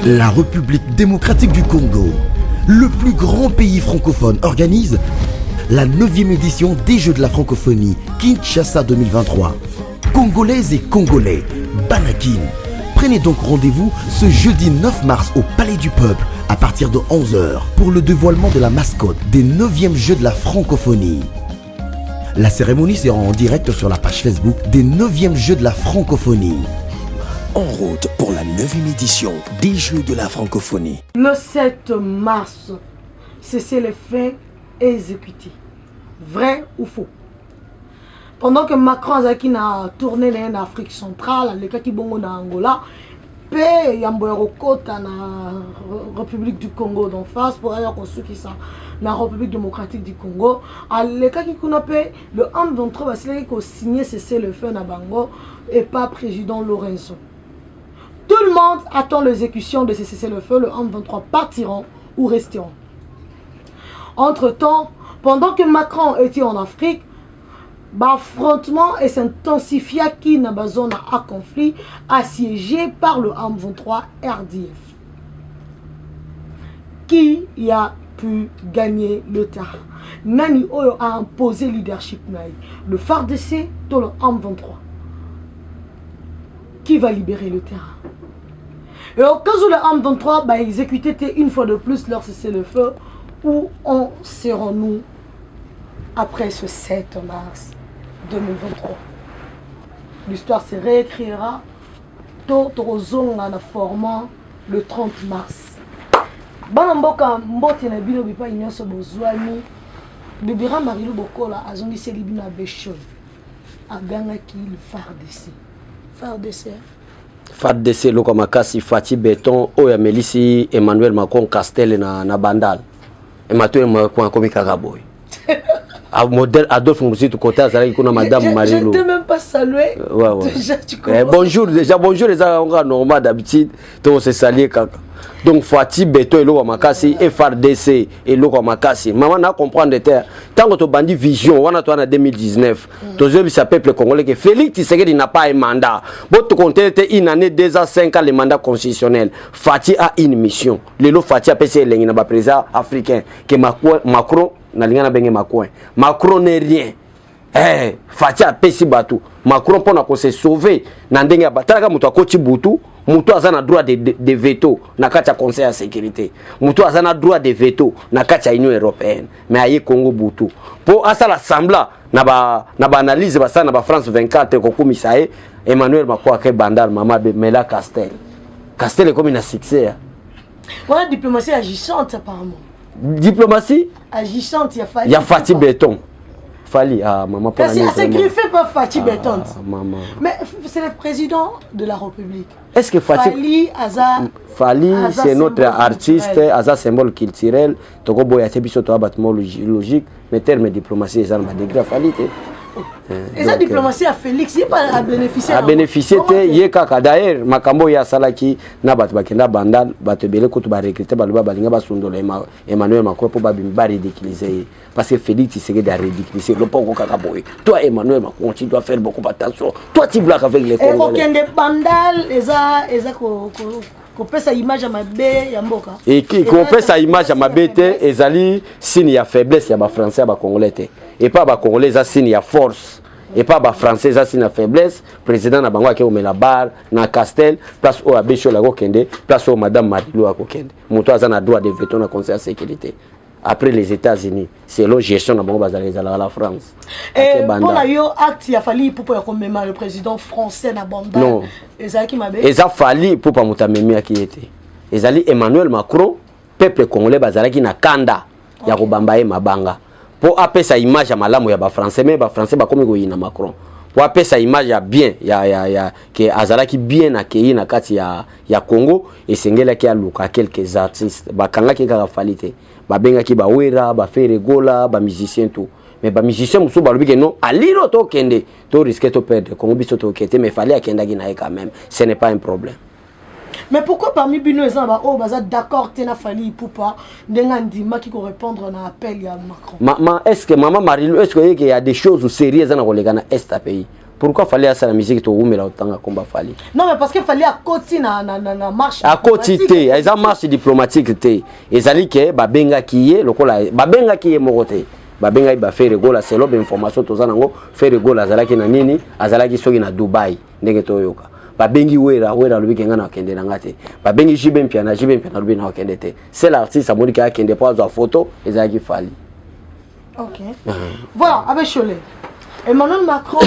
La République démocratique du Congo, le plus grand pays francophone, organise la 9e édition des Jeux de la francophonie Kinshasa 2023. Congolaises et Congolais, Banakin, prenez donc rendez-vous ce jeudi 9 mars au Palais du Peuple à partir de 11 h pour le dévoilement de la mascotte des 9e Jeux de la francophonie. La cérémonie sera en direct sur la page Facebook des 9e Jeux de la francophonie. En route pour la 9e édition des Jeux de la francophonie. Le 7 mars, cessez les faits et exécutés. Vrai ou faux? Pendant que Macron a tourné en Afrique centrale, le cas qui bongo na Angola, pe yamboyokota na République du Congo d'en face pour aller construire ça la République démocratique du Congo. Le cas qui connaît le homme d'entre eux, c'est qu'il a signé cesser le feu na Bango et pas président Lorenzo. Tout le monde attend l'exécution de ces cessez-le-feu. Le M23 partiront ou resteront. Entre-temps, pendant que Macron était en Afrique, l'affrontement s'intensifia qui n'a pas zone à conflit assiégé par le M23 RDF. Qui y a pu gagner le terrain? Nani Oyo a imposé leadership le FARDC dans le M23. Qui va libérer le terrain? Et au cas où le M23 va exécuter une fois de plus leur cessez-le-feu, où en serons-nous après ce 7 mars 2023? L'histoire se réécrira tout au zonga formant le 30 mars. Banamboka mbote na bino bipa inyoso bozwani bibira marilu bokola azongi selibina beshon aganga ki le FARDC. FARDC loko makasi Fati Beton oya Melisi Emmanuel Macron Castel na Bandal et Mathieu Macron comme Kagaboy. A modèle Adolphe Moussito Kota Zara kuna madame Marilou. Je ne t'ai même pas salué. Ouais. Déjà tu commences. Bonjour les gens normal d'habitude to se saluer kaka. Donc Fati Beton et loko makasi et FARDC et loko makasi. Maman na comprendre terre. Tant que tu bandi vision on a toi en 2019. Tozo bisa peuple congolais que Félix Tshisekedi n'a pas un mandat. Bon tu comptes une année 2 ans 5 ans le mandat constitutionnel. Fati a une mission. Le Fati a passé l'engina ba président africain que Macron na lingana benge Macron n'est rien. Fati a passé batou. Macron pour se sauver na ndenge bataka muto akoti butu. Mutu azana droit de veto na kati ya conseil de sécurité. Mutu azana droit de veto na kati ya Union européenne. Mais aye Congo butu. Pour asala sembla na ba analyse ba ça na ba France 24 ko komisa Emmanuel Macron ke bandal mama Mela Castel. Castel est comme une succès. Voilà diplomatie agissante apparemment. Diplomatie agissante il y a Fati Beton. Fali maman pour c'est griffé par Fati Beton. Maman. Mais c'est le président de la République. Est-ce que Fali c'est notre artiste, Aza symbole culturel, Togo boya tebiso to abattement logique, mais terme diplomatie ça m'a degré Fali té. Et ça diplomatie à Félix, il pas à bénéficier. À bénéficier té yé kaka d'ailleurs makambo ya salaki na bat bakenda bandal bat belé ko to ba recruter baluba balinga ba sondolo Emmanuel Macron pour ba bimba ridiculiser parce que Félix Tshisekedi a ridiculiser le poko kaka boy. Toi Emmanuel Macron tu dois faire beaucoup attention. Toi tu bloques avec les Congolais. Et kende bandal eza ko pesa image à mabe ya mboka. Et qui ko pesa image à mabe té ezali signe ya faiblesse ya ba français ba congolais té. Et pas ba congolais ça signe ya force. Et pas ba français ça signe faiblesse. Président na bango ake omela bar na Castel place au abecho la kokende place au madame Marilou a kokende. Muto azana droit de veto na conseil de sécurité. Après les États-Unis, c'est la gestion de la France. Et pour la acte, il a fallu pour commémorer le président français na Banda. Non. Et ça fallu pour pas mutamemia qui était. Et ali Emmanuel Macron, peuple congolais bazalaki na kanda ya kobambaye mabanga. Pour appeler sa image à malamu ya ba français mais ba français ba comme goyina Macron. Pour appeler sa image ya bien ya que azalaki bien accueilli na kati ya Congo et sengela ki aluka quelques artistes ba kanga ki ka falite. Ba benga ki ba wera ba faire gola ba musicien tout. Mais ba musicien musu ba lobi que non aliro to kende to risque to perdre comme biso to kete mais fallait akenda ki na quand même. Ce n'est pas un problème. Mais pourquoi parmi bino ezamba oh baza d'accord tena fali pour pas ndengandi maki ko répondre na appel ya Macron. Est-ce que maman Marilou est-ce qu'il y a des choses sérieuses dans le est pays pourquoi fallait à la musique to umela otanga combat fallait non mais parce qu'il fallait à côté na marche à côté ils ont marche diplomatique té ezali ke babenga kiye lokola babenga kiye mokote babenga ba faire gola c'est l'obé information to zanango faire gola azalaki na nini azalaki soki na Dubai ndenge to yoka babengi wera lobi kenga na kende na ngate babengi jibempia na lobi na kende te c'est l'artiste amoni ka kende pour avoir photo ezalaki fallait. OK. Voilà, avec Cholet. Emmanuel Macron,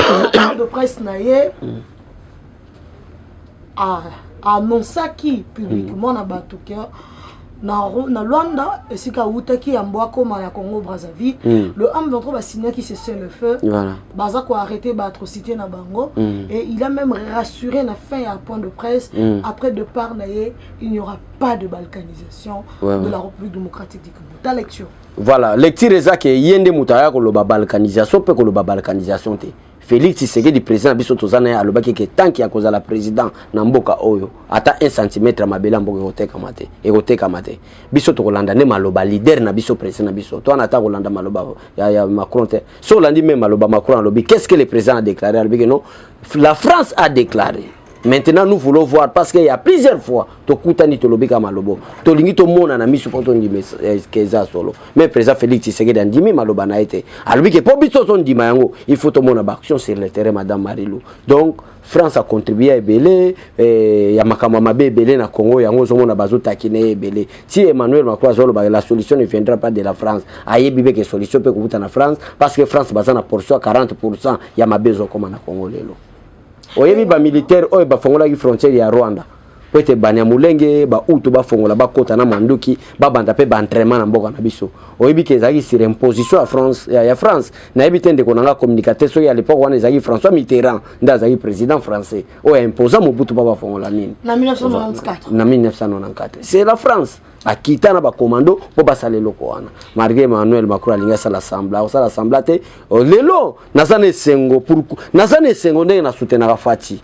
de presse naïe, a annoncé qui publiquement na Batouka, na Luanda, et si Kaoutaki, Ambouako, na Congo, Brazzaville, le M23 va signer qui se le feu. Voilà. Bazako a arrêté l'atrocité na Bango, et il a même rassuré la fin à point de presse, après de part naïe, il n'y aura pas de balkanisation de la République démocratique du Congo. Ta lecture. Voilà, lecture est yende mutaya ko loba balkanisation pe ko loba balkanisation te. Félix Tshisekedi président biso tozana aloba ke tant qu'il y a cause la président na mboka oyo ata 1 cm mabela mboka ekoteka mate. Biso to kolanda ne maloba leader na biso président na biso. To anata kolanda maloba ya Macron te. So landi même maloba Macron alobi qu'est-ce que le président a déclaré alobi que non la France a déclaré. Maintenant nous voulons voir parce qu'il y a plusieurs fois to kutani to lobika malobo to lingi to mona na misu poto ndime keza solo mais président Félix Tshisekedi andimi maloba na été alobi que pour biso son ndima yango il faut to mona ba action sur le terrain madame Marilou donc France a contribué à ebele ya makama mabe ebele na Congo yango zo mona bazo takine ebele si Emmanuel Macron zolo ba la solution ne viendra pas de la France ayebi be que solution peut kuta na France parce que France bazana portion 40% ya mabezo comme na Congo lelo. Oyebi ba militaire oyo ba fongola ki frontière ya Rwanda. Pete banya mulenge ba utu ba fongola ba kota na manduki ba banda pe ba entraînement na mboka na biso. Oyebi ke zaki sur imposition à France ya France. Na yebi tende konanga communicateur so ya l'époque wana zaki François Mitterrand nda zaki président français. Oyo imposa Mobutu ba fongola nini. Na 1994. Na 1994. C'est la France. Akitana ba commando po basale loko wana malgré Emmanuel Macron alinga sala sambla te lelo nazane sengo pour nazane sengo ndenge na soutenaka Fati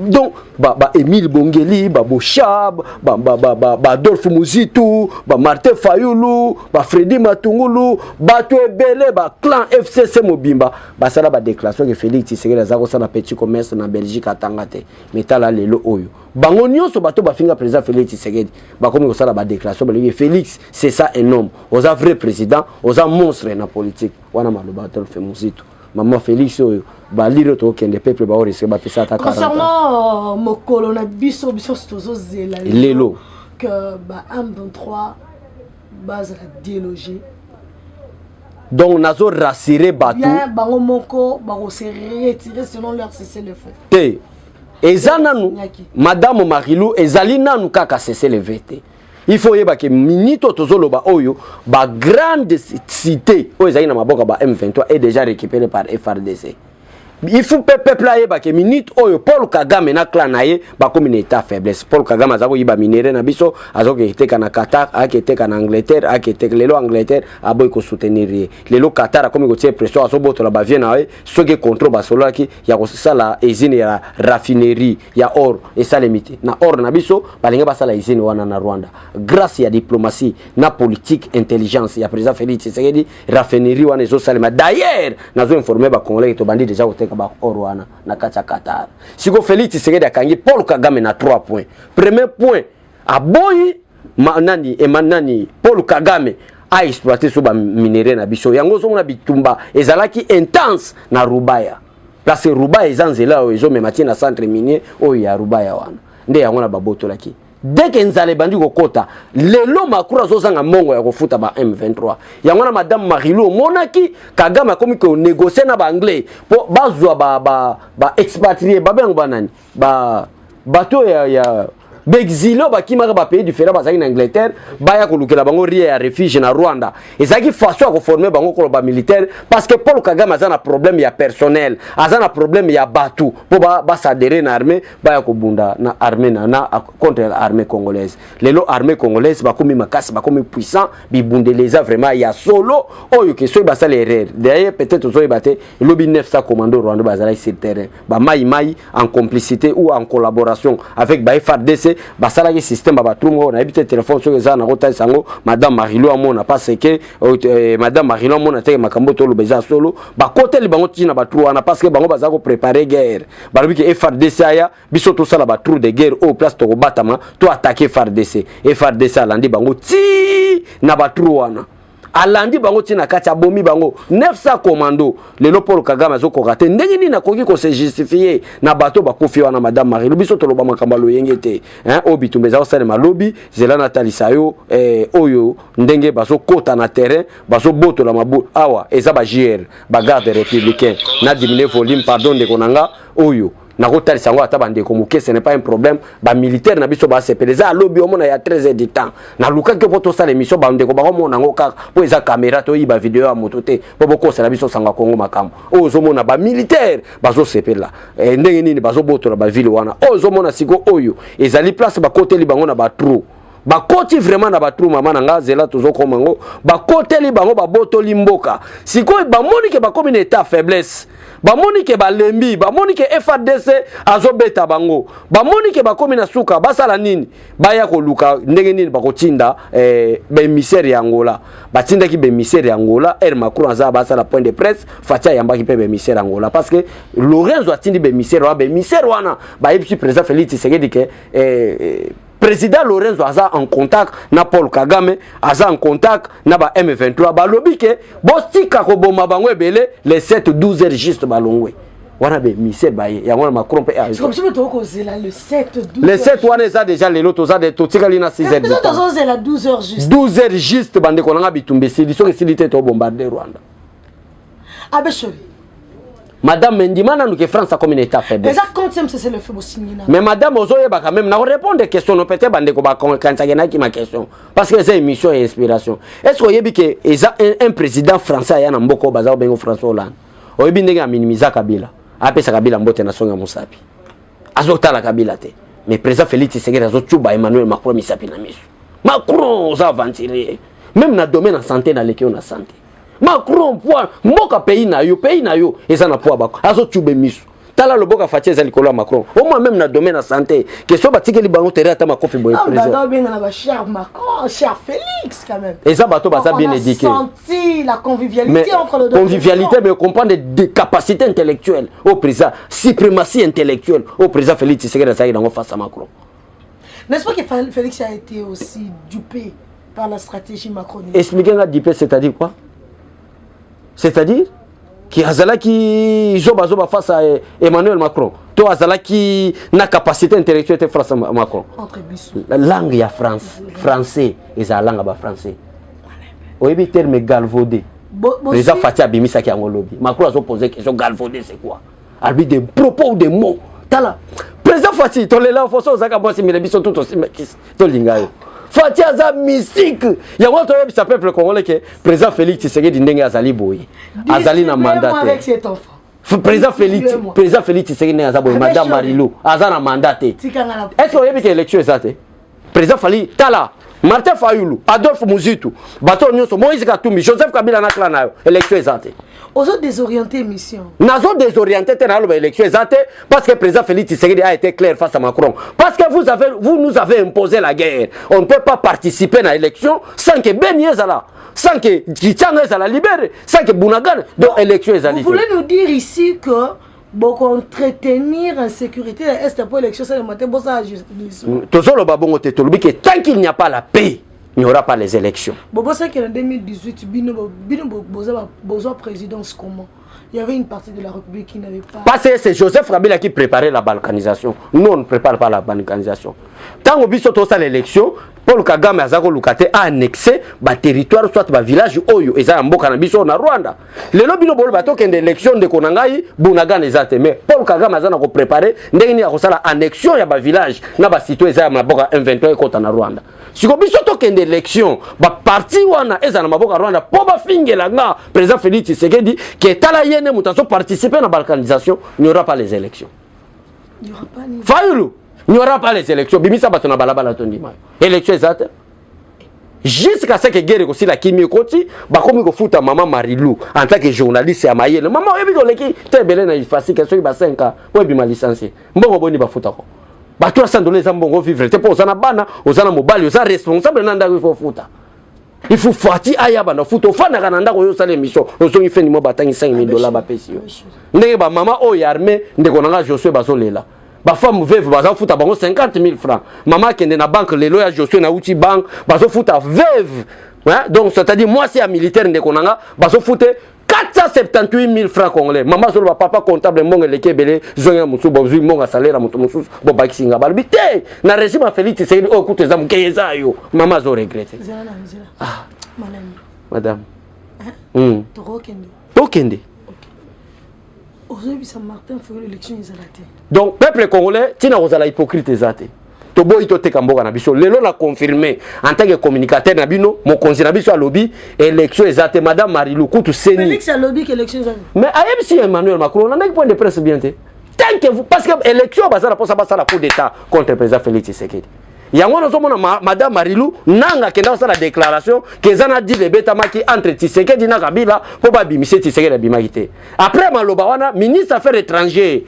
donc ba Émile Bongeli ba Bocha ba Adolphe Muzitu ba Martin Fayulu ba Freddy Matungulu ba to ebele ba clan FCC Mobimba basala ba déclaration que Félix Tshisekedi azako sala petit commerce na Belgique atangate metala lelo oyo bango nyonso bato bafinga président Félix Tshisekedi bakomi kosala ba déclaration ba Félix c'est ça un homme oza vrai président oza monstre na politique wana maloba Adolphe Muzitu maman Félix oyo baliro to kende peuple ba risque ba pesa ta 40 concernant mokolo na biso stozo zela lelo que ba M23 base la déloger donc nazo rassurer batu bien bango moko ba se retirer selon leur cesser le feu te ezananu madame Marilou ezali nanu kaka cesser le feu. Il faut yeba que minito tozoloba oyo ba grande cité oyo ezali na maboka ba M23 est déjà récupéré par FRDC. Il faut peuple yeba que minute oyo Paul Kagame na clan naye ba comme état faiblesse. Paul Kagame azako yiba minere na biso azoko eteka na Qatar, aketeka na Angleterre, aketeka lelo Angleterre aboy ko soutenir. Lelo Qatar comme ko tie pression azoboto la ba vient naye soki contrôle ba solo ki ya ko sala usine ya raffinerie ya or et ça limité. Na or na biso balinga ba sala usine wana na Rwanda. Grâce à diplomatie na politique intelligence ya président Félix Tshisekedi raffinerie wana zo salima. D'ailleurs nazo informer ba Congolais to bandi déjà ba Orwana na kacha Qatar. Siko Félix Tshisekedi akangi Paul Kagame na 3 points. Premier point, aboyi nani Paul Kagame a exploité so ba minéraux na biso. Yango zo na bitumba ezalaki intense na Rubaya. Place Rubaya ezanzela o ezo memati na centre minier o ya Rubaya wana. Nde yango na baboto laki. Dès que nzale bandi ko kota lelo makura zozanga mongo ya kofuta ba M23 yango na madame Marilou monaki Kagame komi ko négocier na ba anglais po bazwa ba expatrié ba bengo banani ba bateau ya Bexilo ba kimaka ba pays différent ba en Angleterre ba ya kolukela bango rie ya refuge na Rwanda ezaki façon ko former bango ko ba militaire parce que Paul Kagame azana problème ya personnel azana problème ya batu po ba s'adhérer na armée ba ya ko bunda na armée na contre l'armée congolaise lelo armée congolaise ba komi makasi ba komi puissant bi bundeleza vraiment ya solo oyo ke so ba sala erreur d'ailleurs peut-être so ibate lobi 900 commando Rwanda ba zala sur terrain ba mai en complicité ou en collaboration avec ba FARDC FRDC basala ki système ba batrumo na ebite téléphone sur eza na kota sango madame Marilo amona parce que madame Marilo amona te makambo to lo beza solo ba côté li bango tina batru wana parce que bango baza ko préparer guerre balobi ke FRDC aya biso to sala batru de guerre au place to ko batama to attaquer FRDC alandi bango ti na batru wana alandi bango tina kati abomi bango 900 commando lelo Paul Kagame azoko te ndenge nini nakoki ko se justifier na bato bakofi wana madame Marie biso to loba makamba lo yengete hein obi tumbeza ko sala malobi zela Nathalie Sayo oyo ndenge baso kota na terrain baso boto la mabu awa eza ba JR ba garde républicain na diminuer volume pardon de konanga oyo na kota lisango ata bande ko muke ce n'est pas un problème ba militaire na biso ba sepeleza lobby omona ya 13 heures de temps na luka ke poto sala émission bande ko ba ko mona ngo ka po eza caméra to yiba vidéo ya moto te bobo ko sala biso sanga Kongo makambo ozo mona ba militaire bazo sepela ndenge nini bazo boto la ba ville wana ozo mona siko oyo ezali place ba côté li bango na ba trou ba koti vraiment na ba trou mama na nga zela tozo komango ba côté li bango ba boto limboka siko ba moni ke ba comme une état faiblesse ba moni ke ba lembi ba moni ke FARDC azobeta bango ba moni ke ba komi na suka basala nini baya ko luka ndenge nini ba kotinda be misère ya Angola batinda ki be misère ya Angola Macron aza basala point de presse fatia yamba ki pe be misère Angola parce que Lorenzo atindi be misère wana ba yipsi président Félix Tshisekedi ke président Lorenzo aza en contact na Paul Kagame aza en contact na ba M23 ba lobi ke bostika ko boma bango ebele les 7-12 heures juste balongwe wana be mise baye yango Macron pe c'est comme si tu kozela le 7-12 les 7 wana eza déjà les lotos za de totikali na 6 heures de temps ozela 12 heures juste 12 heures juste bande ko nga bitumbesi liso ke silité to bombarder Rwanda abeshori Madame Mendimana nous que France a comme une état faible. Mais ça quand même c'est le fait aussi. Mais madame Ozoye ba quand même na répondre des questions non peut-être bande ko ba quand ça gena qui ma question parce que c'est émission et inspiration. Est-ce que yebi que un président français ya na mboko baza bengo François Hollande. Oyebi ndenge minimiza Kabila. Apesa Kabila mbote na songa musapi. Azota la Kabila te. Mais président Félix Tshisekedi azotuba Emmanuel Macron misapi na miso. Macron za aventurer même na domaine en santé na lekio na santé. Macron poa mboka pays na yo eza na poa bako azo tube misu tala loboka fatia za likolo Macron au moins même na domaine na santé que so batikeli bango terre ata makofi boye président non bien na ba cher Macron cher Félix quand même et ça bato baza bien éduqué senti la convivialité entre les deux convivialité mais comprendre des capacités intellectuelles au président suprématie intellectuelle au président Félix Tshisekedi ça dans face à Macron n'est-ce pas que Félix a été aussi dupé par la stratégie macronienne expliquez-moi dupé c'est-à-dire quoi. C'est-à-dire qui Azalaki zoba face à Emmanuel Macron. To Azalaki na capacité intellectuelle face à Macron. La langue ya France, français, et la langue ba français. Oyebi terme galvaudé. Les Fatia bimisa ki angolobi. Macron a posé question galvaudé c'est quoi? Albi des propos ou des mots. Tala. Président Fati, to le la foso zaka bosi milebiso tout aussi to lingayo. Fatia za mystique. Ya watu yebi sa peuple congolais que président Félix Tshisekedi ndenge azali boye. Azali na mandat. Avec cet enfant. Président Félix Tshisekedi ndenge azali boye madame Marilou azana mandat. Est-ce que yebi que élection ezate? Président Fali tala Martin Fayulu, Adolphe Muzitu, Bato Nyonso, Moïse Katumbi, Joseph Kabila na clanayo, élection ezate. Aux autres désorientés mission. Nazo désorienté dans l'élection ezate parce que le président Félix Tshisekedi a été clair face à Macron. Parce que vous nous avez imposé la guerre. On ne peut pas participer à l'élection sans que Benyé Zala, sans que Kichanga Zala libère, sans que Bounagan donc l'élection ezate. Vous voulez nous dire ici que beaucoup entretenir insécurité est pour l'élection c'est le matin bon ça justice. Tozolo babongo te tolobi que tant qu'il n'y a pas la paix, il n'y aura pas les élections. Bobo c'est qu'en 2018 bino besoin présidence comment? Il y avait une partie de la République qui n'avait pas. Parce que c'est Joseph Kabila qui préparait la balkanisation. Nous on ne prépare pas la balkanisation. Tant au biso to ça l'élection, Paul Kagame azako lukate a annexé ba territoire soit ba village oyo eza mboka na biso na Rwanda. Lelo bino bolo bato kende élection de konangai Bunagana ezate mais Paul Kagame azana ko préparer ndenge ni akosala annexion ya ba village na ba sito eza na boka M23 kota na Rwanda. Siko biso to kende élection ba parti wana eza na maboka Rwanda po ba fingela nga président Félix Tshisekedi qui tala yene mutaso participer à la balkanisation, il n'y aura pas les élections. Il n'y aura pas les Fayoulou, il n'y aura pas les élections. Bimisa batona balabala tondima. Élections exactes. Jusqu'à ce que guerre aussi la kimi koti, ba komi ko futa maman Marilou en tant que journaliste à Mayele. Maman yebi ko leki te belé na ifasi que so ba 5 ans, po bima licencié. Mbongo boni ba futa ko. ba 300 dollars za mbongo vivre te po osana bana osana mobali osa responsable na ndako il faut futa il faut fati aya bana futa ofana kana ndako yo sala émission osongi fendi mo batangi 5000 dollars ba pesi yo ndenge ba mama o yarmé ndeko nanga Josué bazolela ba femme veuve baza futa bango 50 000 francs mama kende na banque lelo ya Josué na uti banque bazo futa veuve hein? Donc c'est-à-dire moi c'est un militaire ndeko nanga bazo futa 478 000 francs congolais. Maman sur le papa comptable monga leke belé zonga musu bozu monga salaire mutu musu bo bakisinga balbité na régime Félix c'est o kutu za mukeza yo maman zo regrette. Ah madame. Tokende. Aujourd'hui Saint-Martin fait l'élection isolée. Donc peuple congolais tina kozala hypocrite zate. Tobo ito teka mboka na biso lelo na confirmer en tant que communicateur na bino mon conseil na biso a lobby élection ezate madame Marilou Kutu Seni Félix a lobby que élection ezate mais ayebisi Emmanuel Macron on a un point de presse bien té tant que vous parce que élection bazala pour ça la coup d'état contre le président Félix Tshisekedi yango nazo mona madame Marilou nanga kenda sa la déclaration que zana dit le betamaki entre Tshisekedi na Kabila pour ba bimise Tshisekedi bimaki té après maloba wana ministre affaires étrangères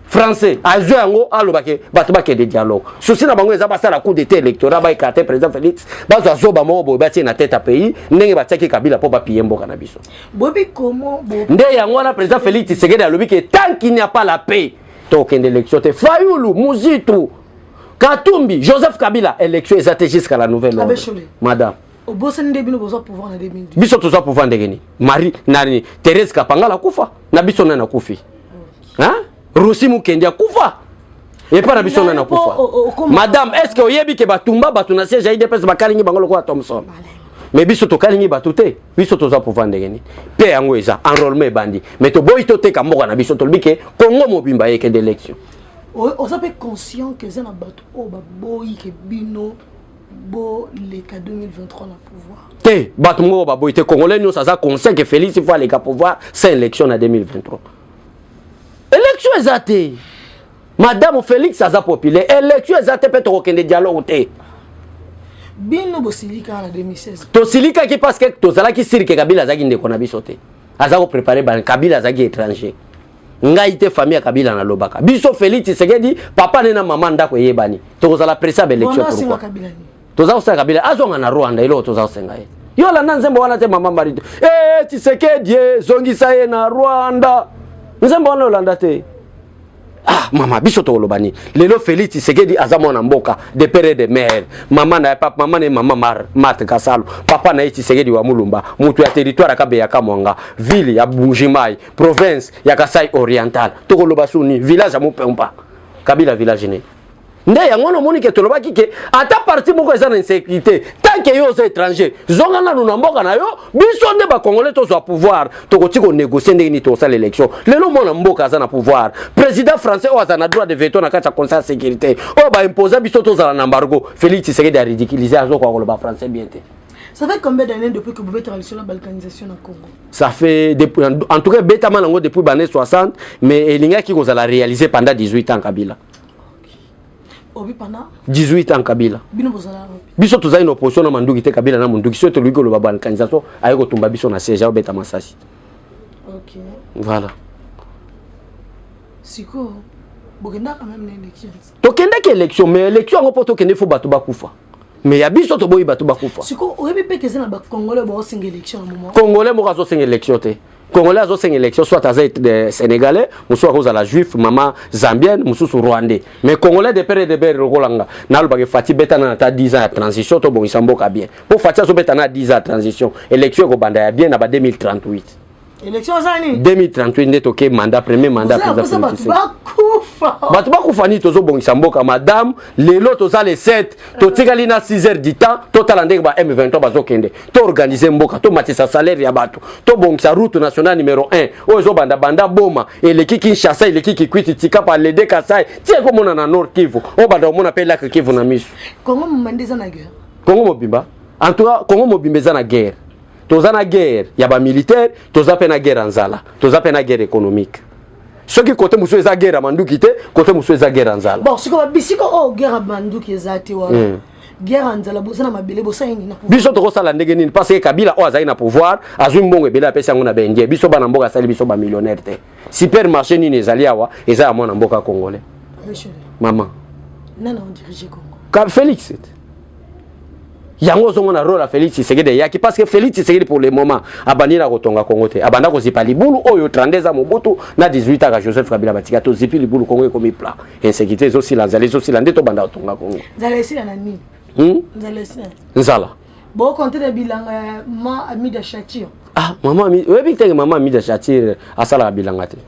français azo yango alobake bato bake de dialogue souci na bango eza basala coup d'état électoral ba écarter président Félix bazo azoba mo bo bati na tête à pays ndenge batiaki Kabila po ba piye mboka na biso bobi comment nde yango na président Félix Tshisekedi alobi que tant qu'il n'y a pas la paix token élection te Fayulu Muzitu Katumbi Joseph Kabila élection ezate jusqu'à la nouvelle ordre madame obosani nde bino bozo pouvoir na 2012 biso toza pouvoir ndengeni Marie nani Thérèse Kapangala kufa na biso na kufi hein Rosi Mukendi akufa et pas na biso na kufa madame est-ce que oyebi ke batumba batu na siège IDPS bakalingi bangolo kwa Thomson mais biso to kalingi batu te biso toza pouvoir ndengeni pe yango eza enrôlement bandi mais to boy to te ka mboka na biso to bike Congo mobimba yeke d'élection on s'appelle conscient que ça na batu o ba boy ke bino bo les cas 2023 na pouvoir te batu mo ba boy te congolais nous ça conscient que Félix il faut aller ka pouvoir c'est élection en 2023 élection ezate madame Félix aza populaire élection ezate pe to kokende dialogue te bino bosilika na 2016 to silika ki parce que to zala ki sirike Kabila zaki ndeko na biso te aza ko préparer ban Kabila zaki étranger ngai te famille Kabila na lobaka biso Félix Tshisekedi papa na maman ndako yebani to kozala pressa élection pourquoi to za ko Kabila azonga na Rwanda ilo to za ko senga yo la nanzembo wana te maman marito Tshisekedi zongisa ye na Rwanda nzembo wana Yolanda te ah mama biso to lobani lelo Félix Tshisekedi azamona mboka de père et de mère maman na papa maman ne maman Marthe Kasalo papa na Tshisekedi wa Mulumba mutu ya territoire kabe ya Kamwanga ville ya Bungimai province ya Kasai Oriental to koloba suni village ya Mupemba Kabila village ne nde yango no moni ke to lobaki ke ata parti moko eza na insécurité tant que yo za étranger zonga na nuna mboka na yo biso nde ba congolais to zo pouvoir to ko tiko négocier ndenge ni to sa l'élection lelo mona mboka za na pouvoir président français o za na droit de veto na kata conseil de sécurité o ba imposer biso to za na embargo Félix Tshisekedi a ridiculiser azo ko ba français bien te. Ça fait combien d'années depuis que vous avez tradition la balkanisation au Congo? Ça fait depuis, en tout cas beta malango depuis les années 60 mais elinga ki ko za la réaliser pendant 18 ans Kabila. Obi pana 18 ans Kabila. Bino bozala. Biso toza une opposition na manduki te Kabila na manduki soto lui ko lo baba organisation ayeko tumba biso na siège obeta masasi. OK. Voilà. Siko bokenda quand même l'élection. Tokenda ke élection mais élection ngo poto kende fo batu bakufa. Mais ya biso to boyi batu bakufa. Siko oyebi pe ke na ba congolais bo singa élection na moment. Congolais mo kazo singa élection te. Congolais azo singa élection soit azait de sénégalais, muso akoza la juif, maman zambienne, muso su rwandais. Mais congolais de père de père rolanga. Na lo ba fati beta na ta 10 ans de transition to bon isamboka bien. Pour fati azo beta na 10 ans de transition. Élection ko banda ya bien na ba 2038. Élection zani 2038 nde toke mandat premier mandat président politique. Batu bakufa ni tozo bongisa mboka madame lelo toza le 7 to tikali na 6 heures du temps total ndenge ba M23 bazokende to organiser mboka to matisa salaire ya batu to bongisa route nationale numéro 1 ozo banda banda boma eleki Kinshasa eleki Kikwiti tika pa le de Kasai tie ko mona na Nord Kivu o banda mona pe la Kivu na misu Congo mbandeza na guerre Congo mobimba en tout cas Congo mobimba za na guerre toza na guerre ya ba militaire toza pe na guerre nzala toza pe na guerre économique ce qui côté muso eza guerre manduki te côté muso eza guerre nzala bon siko bisiko o guerre manduki ezate wa guerre nzala bozana mabele bosangi na biso to sala ndenge nini parce que Kabila o azali na pouvoir azui mbongo ebele apesa ngo na benje biso bana mboka sali biso ba millionnaire te supermarché nini ezali awa eza ya mwana mboka congolais maman Non, on dirige Congo. Félix. Yango zongo rôle à Félix Tshisekedi yaki parce que Félix Tshisekedi pour le moment abandi na kotonga Congo te abanda ko zipa libulu oyo 32 ans Mobutu na 18 ans Joseph Kabila batika to zipi libulu Congo comme plat insécurité aussi la zali aussi la ndeto banda kotonga Congo zala esi na nini zala esi nzala bo compter de bilanga ma ami de Chatir maman ami oui bitenge maman ami de Chatir asala bilanga te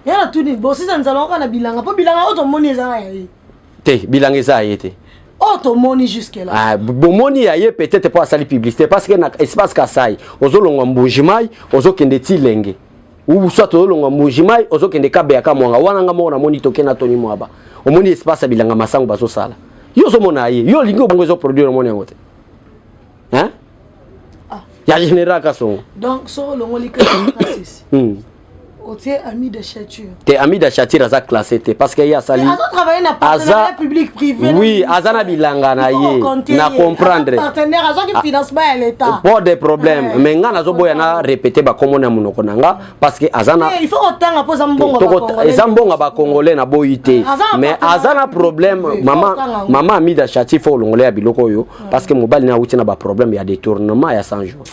yana tuni bo si nzala ko na bilanga po bilanga oto moni ezanga yayi te bilanga eza yete automoni jusque là bomoni aye peut-être pas sali publicité parce que na espace kasai ozolonga mbujimai ozokende tilenge ou soit ozolonga mbujimai ozokende kabe aka mwanga wana nga mona moni tokena toni mwaba omoni espace bilanga masango bazo sala yo zomona aye yo lingo bango zo produire moni ngote hein ya général Kasongo donc so longo likaka sisi Otier ami de Chatir. T'es ami de Chatir à classé parce qu'il y a sali. Aza travailler na partenariat public privé. Oui, Azana bilanga na ye. Na comprendre. Partenaire Aza qui financement à l'état. Pas de problème. Mais nga nazo boya na répéter ba comment na munoko nanga parce que Azana il faut autant à poser mbongo ba congolais. Ezambonga ba congolais na boyité. Mais Azana problème maman ami de Chatir faut longolais à biloko yo parce que mobile na uti na ba problème il y a détournement il y a 100 jours.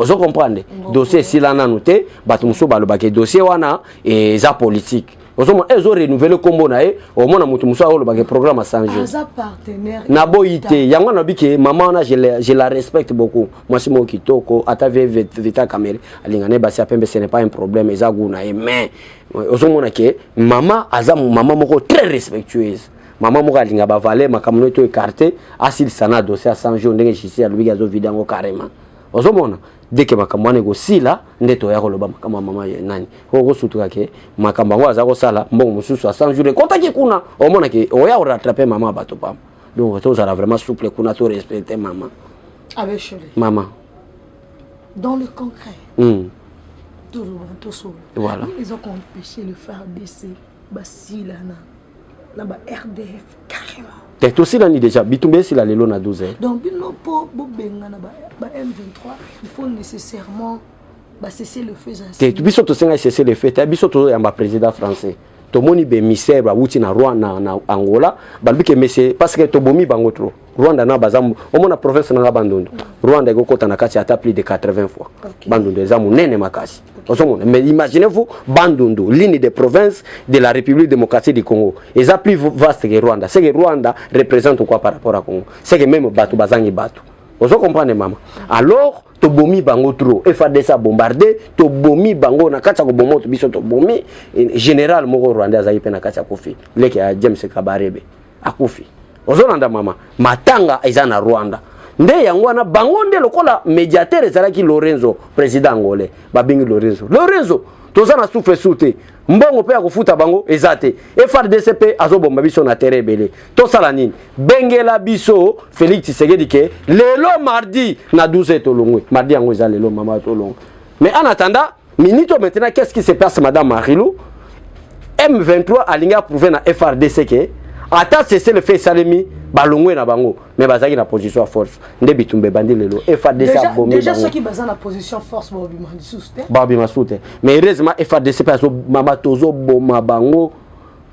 Vous comprenez? Dossier si la noté, batumso balobake dossier wana et za politique. Vous ont renouvelé le combo na au moins mutumso a le programme à 100 jours. Za partenaire. Na boité, yango na bike maman na je la respecte beaucoup. Moi c'est moi qui toko atave vita caméra alingane basi apembe ce n'est pas un problème eza guna mais vous ont que maman aza maman moko très respectueuse. Maman moko alinga ba valer makamuno to écarté asil sana dossier à 100 jours ndenge chisi a lui gazo vidango carrément. Vous ont dès que makambo négocie là ndeto ya koloba makambo mama nani ko sutuka ke makambo ngo aza ko sala mbongo mususu a 100 jours kontaki kuna o mona ke o ya rattraper maman bato pam donc to sera vraiment souple kuna to respecter maman avec chérie maman dans le concret tout ça voilà ils ont empêché le FARDC basila na ba RDF carrément. T'es aussi là ni déjà bitumbe si la lelo na 12 heures. Donc bino po benga na ba M23 il faut nécessairement cesser le feu. T'es biso to senga cesser le feu. T'es biso to ya ba président français. To moni be misère ba wuti na Rwanda na Angola balbike messe parce que to bomi bango trop. Rwanda na bazam o mona province na Bandundu. Rwanda ego kota na kati ata plus de 80 fois. Bandundu zamu nene makasi. Mais imaginez-vous Bandundu, ligne de province de la République démocratique du Congo. Et ça plus vaste que Rwanda. C'est que Rwanda représente quoi par rapport à Congo? C'est que même Batu bazangi Batu. Vous comprenez maman? Alors to bomi bango trop FARDC bombardé to bomi bango na kati ko bomo to biso to bomi général moko Rwanda za ipe na kati kofi leke ya James Kabarebe akufi. Ozolanda mama matanga ezana Rwanda. Nde yango na bango nde lokola médiateur ezalaki Lorenzo président angolais babingi Lorenzo tozana souffle souté mbongo pe akufuta bango ezate FARDC azobomba biso na terre belé to sala nini bengela biso Félix Tshisekedi ke lelo mardi na 12 tolongwe mardi yango ezale lelo mama tolongwe mais en attendant minute maintenant qu'est-ce qui se passe madame Marilou M23 alinga prouver na FARDC ke ata cesser le fait salemi balongwe na bango mais bazaki na position force nde bitumbe bandi lelo FARDC bombe déjà ceux qui bazana position force babi masute mais heureusement FARDC paso mama tozo boma bango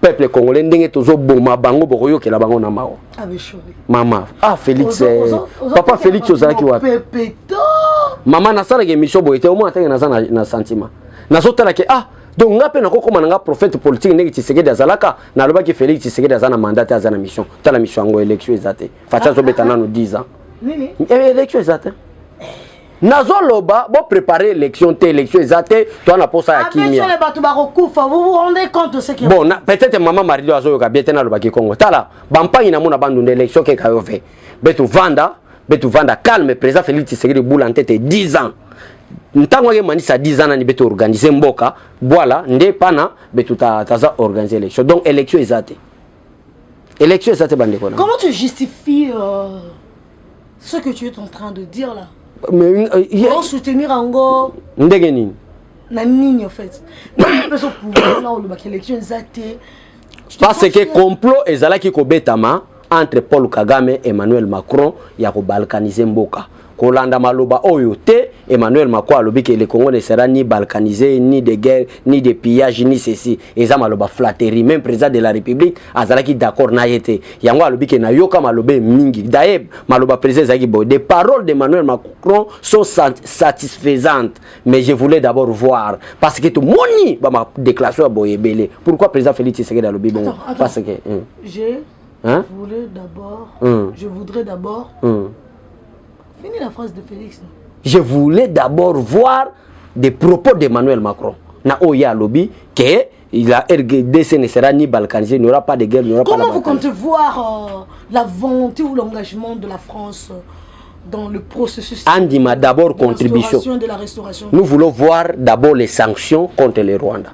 peuple congolais ndenge tozo boma bango bokoyo ke la bango na mao avec chérie mama Félix papa Félix ozalaki wapi mama na sala ke mission boite au moins atenge na sentiment na sotala ke donc ngape na kokoma nga prophète politique ndenge Tshisekedi azalaka na lobaki Félix Tshisekedi azana mandat azana mission tala mission ngo élection ezate facha zo betana no 10 ans nini élection ezate nazo loba bo préparer élection ezate toi na posa ya kimia les batu ba kokufa vous vous rendez compte de ce qui bon peut-être maman Marilou azo ka bietena lobaki Congo tala bampangi na mona bandu élection ke kayo ve betu vanda calme président Félix Tshisekedi boula en tête 10 ans ntango ke manisa 10 ans ni beto organiser mboka voilà nde pana beto taza organiser élection donc élection ezate bande kona. Comment tu justifies ce que tu es en train de dire là? Mais pour soutenir Ango ndenge nini na nini en fait non peut se pouvoir là le élection ezate parce que complot ezalaki ko betama entre Paul Kagame et Emmanuel Macron ya ko balkaniser mboka kolanda maloba oyo te Emmanuel Macron alobi que le Congo ne sera ni balkanisé ni de guerre ni de pillage ni ceci eza maloba flatterie même président de la République azalaki d'accord na yete yango alobi que na yoka maloba mingi d'ailleurs maloba président zaki boy des paroles d'Emmanuel Macron sont satisfaisantes mais je voulais d'abord voir parce que tout moni ba ma déclaration boy belé pourquoi président Félix Tshisekedi alobi bon parce que je voudrais d'abord finis la phrase de Félix. Je voulais d'abord voir des propos d'Emmanuel Macron. Na oya lobby que la RDC ne sera ni balkanisé, il n'y aura pas de guerre, il n'y aura pas de Comment vous comptez voir la volonté ou l'engagement de la France dans le processus Andima d'abord contribution de la restauration. Nous voulons voir d'abord les sanctions contre le Rwanda.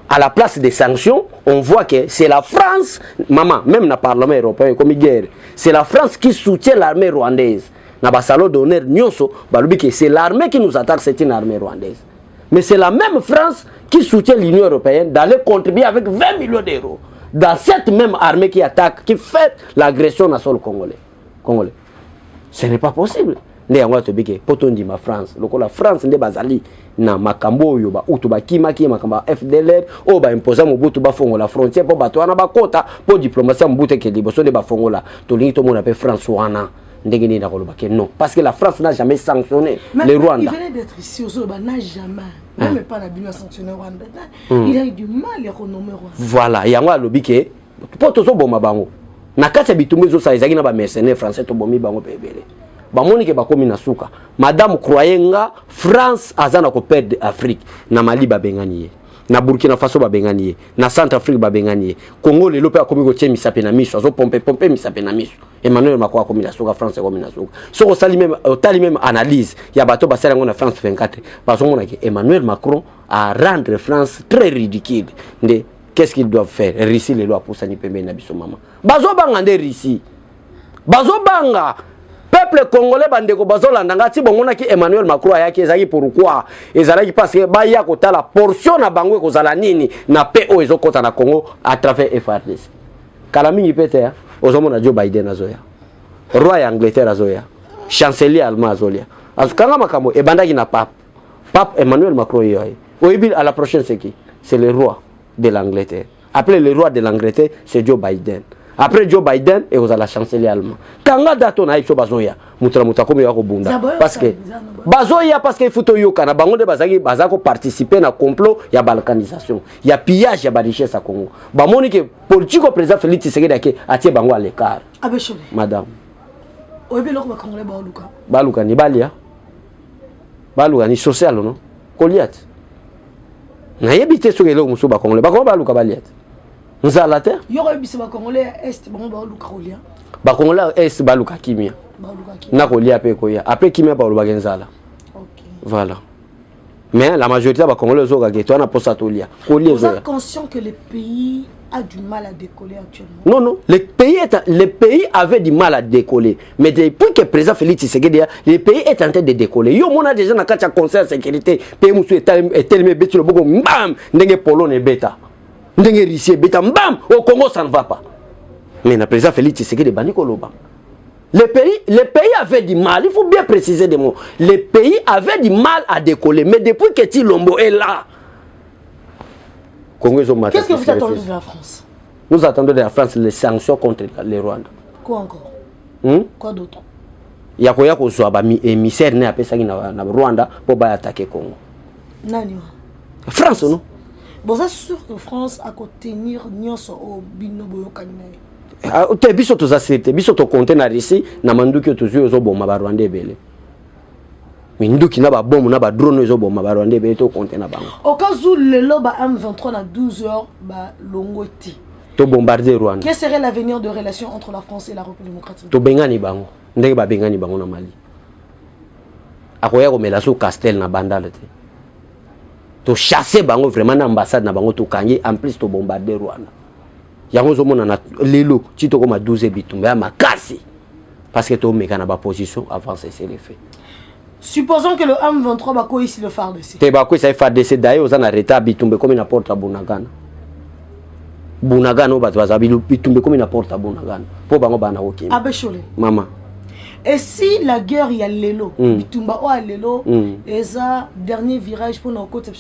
À la place des sanctions, on voit que c'est la France, maman, même dans le Parlement européen, comme guerre, c'est la France qui soutient l'armée rwandaise. Dans le salon d'honneur, c'est l'armée qui nous attaque, c'est une armée rwandaise. Mais c'est la même France qui soutient l'Union européenne d'aller contribuer avec 20 millions d'euros dans cette même armée qui attaque, qui fait l'agression dans le sol congolais. Ce n'est pas possible. Ma France, la France n'est pas allée na makambo yo ba utu ba kimaki makamba FDLR o ba imposer mobutu ba fongo la frontière po bato wana ba kota po diplomatie mbuté ke liboso de ba fongo la to lingi to mona pe France wana ndenge ni na koloba ke non parce que la France n'a jamais sanctionné le Rwanda. Il venait d'être ici au Zoba n'a jamais même pas la Bible sanctionné Rwanda. Il a eu du mal à renommer Rwanda. Voilà yango alobi ke po to so boma bango na kati bitumbu zo sa ezaki na ba mercenaires français to bomi bango pebele. Bamoni ke bakomi na suka madame croyenga France azana ko perdre Afrique na Mali babengani ye na Burkina Faso babengani ye na Centrafrique babengani ye Congo lelo pe akomi ko tie misape na miso azo pompe misape na miso Emmanuel Macron akomi na suka France akomi na suka soko sali même analyse ya bato basala ngona France 24 parce que Emmanuel Macron a rendre France très ridicule nde qu'est-ce qu'ils doivent faire Russie lelo apusa ni pembe na biso mama bazo banga nde Russie bazo banga peuple congolais bandeko bazolanda ngati bongona ki Emmanuel Macron ayaki ezaki pourquoi ezalaki parce que ba ya kota la portion na bango kozala nini na PO ezokota na Congo à travers FARDC kala mingi pete ozomona Joe Biden azoya roi ya Angleterre azoya chancelier allemand azoya azukanga makambo ebandaki na pape Emmanuel Macron yoy oyibi à la prochaine c'est qui c'est le roi de l'Angleterre après le roi de l'Angleterre c'est Joe Biden. Après Joe Biden et aux la chancelier allemand. Kanga dato na iso bazoya mutra komi yako bunda parce que bazoya parce que futo yoka na bango de bazaki bazako participer na complot ya balkanisation ya pillage ya ba richesse à Congo ba moni que politico président Félix Tshisekedi ake atie bango à l'écart abeshole madame oyebi loko ba congolais ba luka ni balia baluka ni social non Goliat na yebite so gelo muso ba congolais ba luka baliat nzala te yoko ebisi ba congolais est bango ba luka kolia ba congolais est ba luka kimia na kolia pe koya après kimia ba luka nzala. OK voilà mais la majorité ba congolais zo ka ke to na posa tolia kolia zo. Vous êtes conscient que le pays a du mal à décoller actuellement? Non, le pays avait du mal à décoller. Mais depuis que le président Félix Tshisekedi, le pays est en train de décoller. Yo, on a déjà dans le conseil de sécurité, le pays est tellement bête, bam, ndenge Pologne bêta, ndenge Russie bêta, bam, au Congo ça ne va pas. Mais le président Félix Tshisekedi, le pays avait du mal, il faut bien préciser des mots. Le pays avait du mal à décoller. Mais depuis que Tshilombo est là, qu'est-ce que vous attendez de la France? Nous attendons de la France les sanctions contre le Rwanda. Quoi encore? Quoi d'autre? Il y a quoi que soit émissaire ne appelle ça na Rwanda pour attaquer Congo. Nani? France non? Vous êtes sûr que France a contenir nyonso au binobo kaninaye? Te biso to zasete biso to compter na Russie na manduki to zo bomba ba Rwanda ebele. Minduki na ba bombe na ba drone zo bomba ba Rwanda ebele to compter na bango. Au cas où le loba M23 na 12 heures ba longoti. To bombarder Rwanda. Quel serait l'avenir de relations entre la France et la République démocratique? To bengani bango. Ndenge ba bengani bango na Mali. Akoya ko mela so Castel na bandale te. To chasser bango vraiment na ambassade na bango to kangi en plus to bombarder Rwanda. Yango zo mona na lelo ti to ko ma 12 bitumba makasi. Parce que to meka na ba position avant cesser les faits. Supposons que le M23 bako ici le FARDC. Te bako ici FARDC d'ailleurs aux en retard bitumbe comme na porte à Bunagana. Bunagana o bato bazabi bitumbe comme na porte à Bunagana. Po bango bana okimi. Abeshole. Mama. Et si la guerre il y a l'élo, bitumba o l'élo, et ça dernier virage pour nos côtés,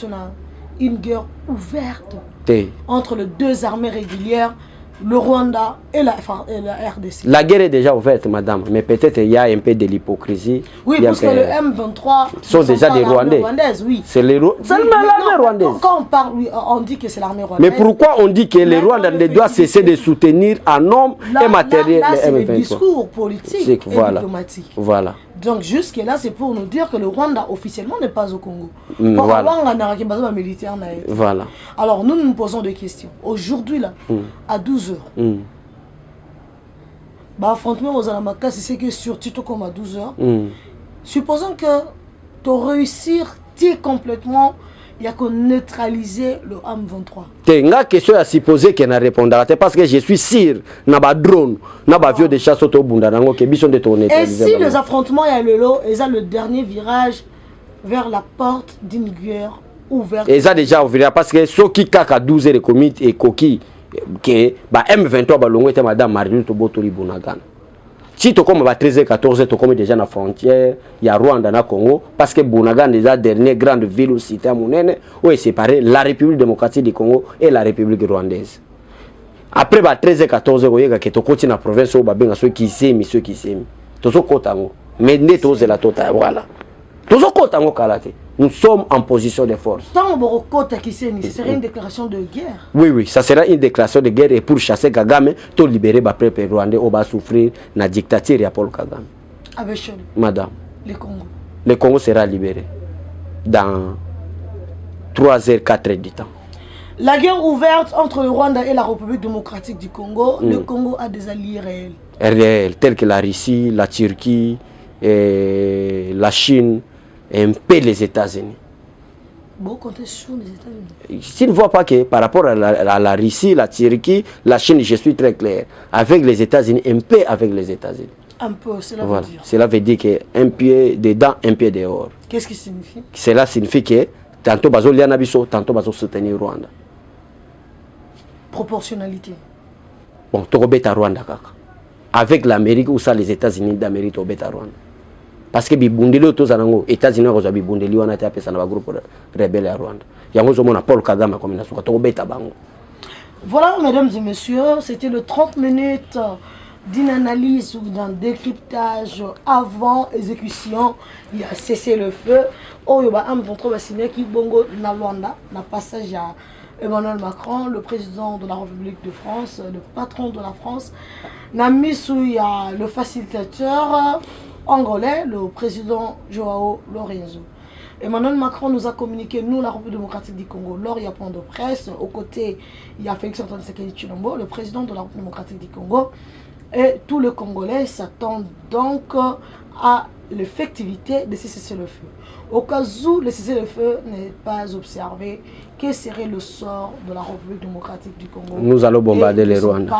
une guerre ouverte entre les deux armées régulières, le Rwanda et la RDC. La guerre est déjà ouverte, madame, mais peut-être il y a un peu de l'hypocrisie. Oui, parce que le M23 sont déjà des Rwandais. Oui. C'est l'armée rwandaise. Quand on parle, oui, on dit que c'est l'armée rwandaise. Mais pourquoi on dit que les Rwandais doivent cesser de soutenir en hommes et matériel là, c'est le le M23? discours politique et diplomatique. Voilà. Donc jusque-là, c'est pour nous dire que le Rwanda officiellement n'est pas au Congo. Voilà. Alors nous nous posons des questions. Aujourd'hui, là, à 12h, affrontement aux Alamaka, c'est que sur Tito comme à 12h, supposons que tu réussir complètement, il y a qu'on neutraliser le M23. Tenga question à supposer qu'elle n'a répondra parce que je suis sûr na ba drone na ba avion de chasse auto bunda nango ke bison de tourner. Et si les affrontements il y a le lot, et ça le dernier virage vers la porte d'une guerre ouverte. Et ça déjà ouvert parce que ceux qui kaka 12 de comité et coquille que ba M23 ba longo était madame Marine Tobotori Bunagan. Si tu comme 13 14 tu comme déjà na frontière il y a Rwanda na Congo parce que Bunagan déjà dernière grande ville ou cité monene où est séparé la République démocratique du Congo et la République rwandaise. Après 13 14 oyeka que to continue na province où ba benga ceux qui s'aiment to so kotango mais ne to la tota voilà. To so kotango kalate. Nous sommes en position de force. Ce serait une déclaration de guerre. Oui, ça sera une déclaration de guerre et pour chasser Kagame, tout libérer le peuple rwandais, on va souffrir la dictature de Paul Kagame. Madame. Le Congo sera libéré dans 3 heures, 4 heures du temps. La guerre ouverte entre le Rwanda et la République démocratique du Congo, le Congo a des alliés réels. Réels, tels que la Russie, la Turquie, et la Chine. Et un peu les États-Unis. Bon, comptez sur les États-Unis. Si tu ne vois pas que par rapport à la Russie, la Turquie, la Chine, je suis très clair. Avec les États-Unis, un peu avec les États-Unis. Un peu, cela veut dire. Cela veut dire qu'un pied dedans, un pied dehors. Qu'est-ce qui signifie? Cela signifie que tantôt bazo lianabiso, tantôt bazo soutenir Rwanda. Proportionnalité. Bon, tu as Rwanda kaka. Avec l'Amérique ou ça, les États-Unis d'Amérique, tu as Rwanda. Parce que bibundeli aux États-Unis ont bibundeli wana te apesa na groupe rebelle à Rwanda. Yango zo mona Paul Kagame comme na suka to beta bango. Voilà mesdames et messieurs, c'était le 30 minutes d'une analyse ou d'un décryptage avant exécution. Il y a cessé le feu. Oh yoba am contre ba signer ki bongo na Rwanda, na passage à Emmanuel Macron, le président de la République de France, le patron de la France, na misou il y a le facilitateur angolais, le président Joao Lorenzo. Emmanuel Macron nous a communiqué, nous, la République démocratique du Congo, lors il y a point de presse, aux côtés, il y a Félix Antoine Tshisekedi Tshilombo, le président de la République démocratique du Congo, et tous les Congolais s'attendent donc à l'effectivité de ce cessez-le-feu. Au cas où le cessez-le-feu n'est pas observé, quel serait le sort de la République démocratique du Congo? Nous allons bombarder les Rwandais.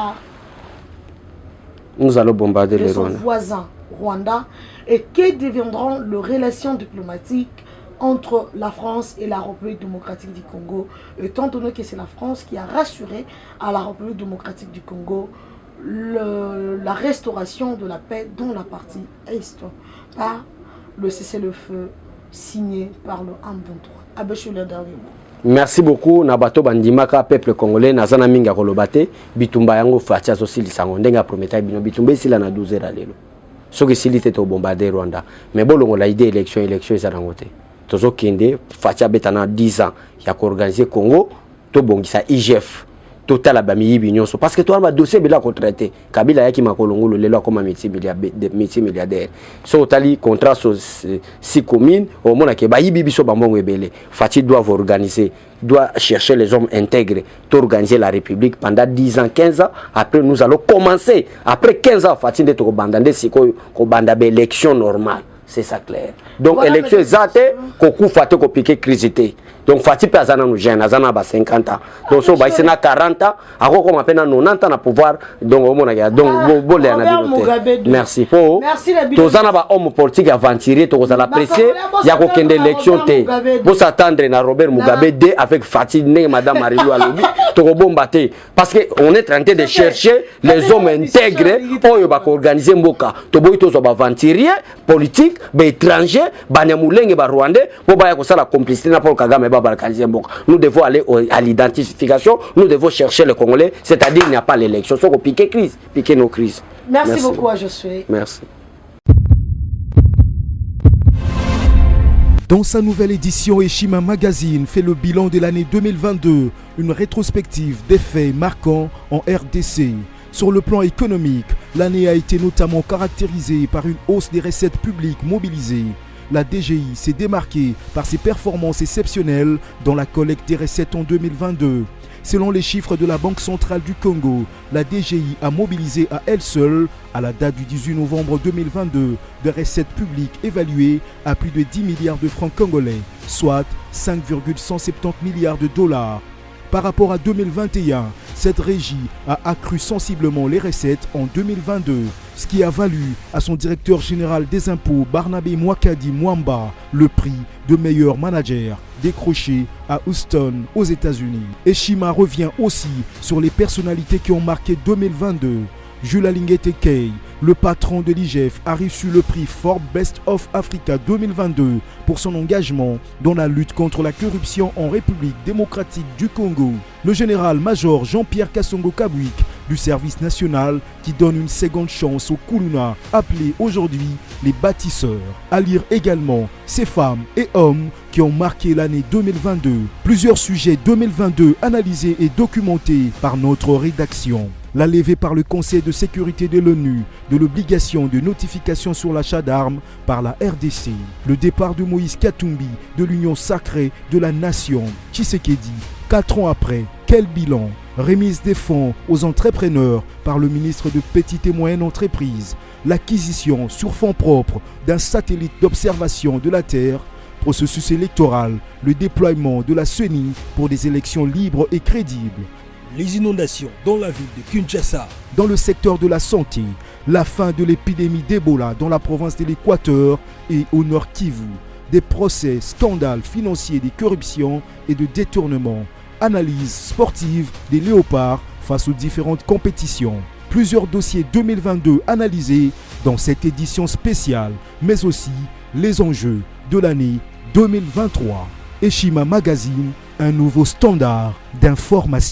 Nous allons bombarder les Rwandais. Voisins Rwanda, et que deviendront les relations diplomatiques entre la France et la République démocratique du Congo, étant donné que c'est la France qui a rassuré à la République démocratique du Congo la restauration de la paix dans la partie Est par le cessez-le-feu signé par le M23. Abéchou le dernier mot. Merci beaucoup Nabato Bandimaka peuple congolais nazana minga kolobate bitumba yango fatia zo silisango ndenga prometa bino bitumba sila na 12 heures lelo. Soki silite to bombarder Rwanda mais bolongo la idée élection eza nangote tozo kende fatia betana 10 ans ya ko organiser Congo to bongisa IGF total abami nyonso parce que toi ma dossier bila ko traiter Kabila yaki makolongolo lelo comme multimilliardaire so tali contrat so 6 communes au mona ke bayibi biso bambongo ebele Fati doit organiser doit chercher les hommes intègres pour organiser la République pendant 10 ans 15 ans après nous allons commencer après 15 ans Fati de to bandande siko ko banda be élection normale c'est ça clair donc voilà, élection exacte ko ku faté ko piquer crisité donc Fati pe azana no jeune azana ba 50 ans donc so ba isena 40 ans ako ko mapena 90 ans na pouvoir donc omona ya donc bo le na binote merci po tozana ba homme politique aventurier to kozala pressé ya ko kende élection te bo s'attendre na Robert Mugabe D avec Fati ne madame Marilou Alobi to ko bomba te parce que on est en train de chercher les hommes intègres oyo ba ko organiser mboka to boy to so ba aventurier politique ba étranger ba nyamulenge ba rwandais bo ba ya ko sala complicité na Paul Kagame ba balkaniser mboka. Nous devons aller à l'identification, nous devons chercher les Congolais, c'est-à-dire il n'y a pas l'élection, sauf qu'on pique crise, piquer nos crises. Merci beaucoup à Josué. Merci. Dans sa nouvelle édition, Eshima Magazine fait le bilan de l'année 2022, une rétrospective des faits marquants en RDC. Sur le plan économique, l'année a été notamment caractérisée par une hausse des recettes publiques mobilisées. La DGI s'est démarquée par ses performances exceptionnelles dans la collecte des recettes en 2022. Selon les chiffres de la Banque centrale du Congo, la DGI a mobilisé à elle seule, à la date du 18 novembre 2022, des recettes publiques évaluées à plus de 10 milliards de francs congolais, soit 5,170 milliards de dollars. Par rapport à 2021, cette régie a accru sensiblement les recettes en 2022, ce qui a valu à son directeur général des impôts, Barnabé Mwakadi Mwamba, le prix de meilleur manager décroché à Houston, aux États-Unis. Eshima revient aussi sur les personnalités qui ont marqué 2022. Jules Alingete Kay, le patron de l'IGF, a reçu le prix Forbes Best of Africa 2022 pour son engagement dans la lutte contre la corruption en République démocratique du Congo. Le général-major Jean-Pierre Kassongo Kabwik du service national qui donne une seconde chance aux Kuluna, appelés aujourd'hui les bâtisseurs. À lire également ces femmes et hommes qui ont marqué l'année 2022. Plusieurs sujets 2022 analysés et documentés par notre rédaction. La levée par le Conseil de sécurité de l'ONU de l'obligation de notification sur l'achat d'armes par la RDC. Le départ de Moïse Katumbi de l'Union sacrée de la nation. Tshisekedi, 4 ans après, quel bilan? Remise des fonds aux entrepreneurs par le ministre de Petites et Moyennes Entreprises. L'acquisition sur fonds propres d'un satellite d'observation de la Terre. Processus électoral, le déploiement de la CENI pour des élections libres et crédibles. Les inondations dans la ville de Kinshasa. Dans le secteur de la santé, la fin de l'épidémie d'Ebola dans la province de l'Équateur et au Nord Kivu. Des procès, scandales financiers, des corruptions et de détournements. Analyse sportive des léopards face aux différentes compétitions. Plusieurs dossiers 2022 analysés dans cette édition spéciale, mais aussi les enjeux de l'année 2023. Eshima Magazine, un nouveau standard d'information.